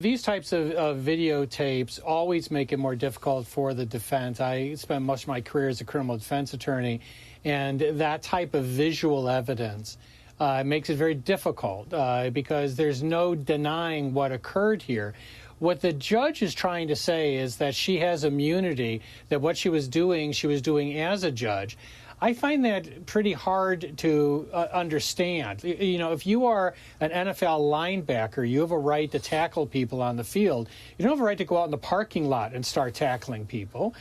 These types of videotapes always make it more difficult for the defense. I spent much of my career as a criminal defense attorney, and that type of visual evidence makes it very difficult because there's no denying what occurred here. What the judge is trying to say is that she has immunity, that what she was doing as a judge. I find that pretty hard to understand. You know, if you are an NFL linebacker, you have a right to tackle people on the field. You don't have a right to go out in the parking lot and start tackling people.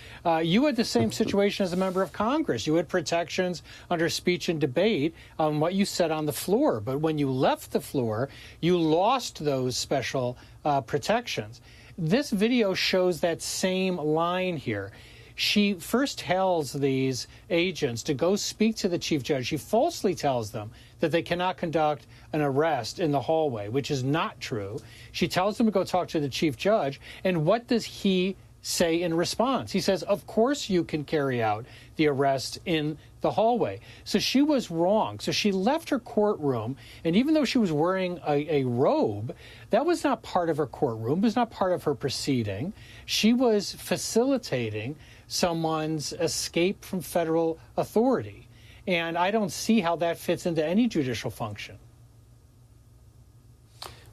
You had the same situation as a member of Congress. You had protections under speech and debate on what you said on the floor. But when you left the floor, you lost those special protections. This video shows that same line here. She first tells these agents to go speak to the chief judge. She falsely tells them that they cannot conduct an arrest in the hallway, which is not true. She tells them to go talk to the chief judge. And what does he say in response? He says, of course you can carry out the arrest in the hallway. So she was wrong. So she left her courtroom, and even though she was wearing a robe, that was not part of her courtroom, it was not part of her proceeding. She was facilitating someone's escape from federal authority. And I don't see how that fits into any judicial function.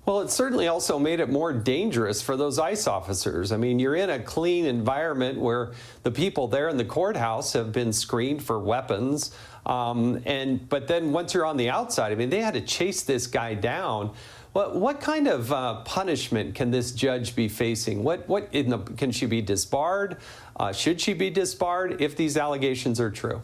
Well, it certainly also made it more dangerous for those ICE officers. I mean, you're in a clean environment where the people there in the courthouse have been screened for weapons. But then once you're on the outside, I mean, they had to chase this guy down. What kind of punishment can this judge be facing? Can she be disbarred? Should she be disbarred if these allegations are true?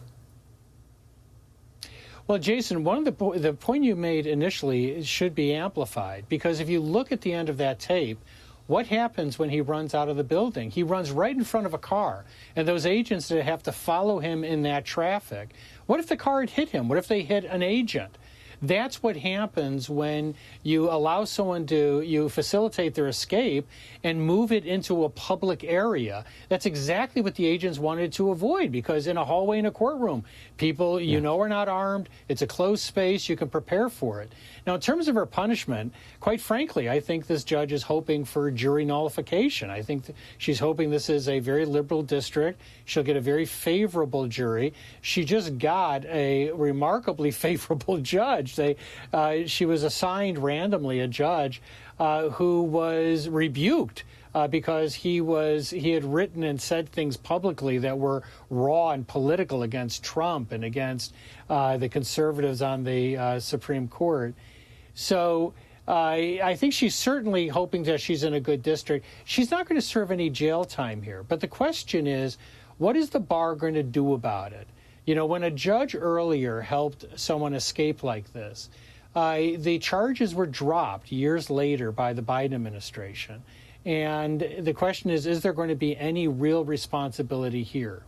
Well, Jason, one of the point you made initially should be amplified, because if you look at the end of that tape, what happens when he runs out of the building? He runs right in front of a car, and those agents that have to follow him in that traffic, what if the car had hit him? What if they hit an agent? That's what happens when you allow someone you facilitate their escape and move it into a public area. That's exactly what the agents wanted to avoid, because in a hallway in a courtroom, people you know are not armed. It's a closed space. You can prepare for it. Now, in terms of her punishment, quite frankly, I think this judge is hoping for jury nullification. I think she's hoping this is a very liberal district. She'll get a very favorable jury. She just got a remarkably favorable judge. She was assigned randomly a judge who was rebuked because he had written and said things publicly that were raw and political against Trump and against the conservatives on the Supreme Court. So I think she's certainly hoping that she's in a good district. She's not going to serve any jail time here. But the question is, what is the bar going to do about it? You know, when a judge earlier helped someone escape like this, the charges were dropped years later by the Biden administration. And the question is there going to be any real responsibility here?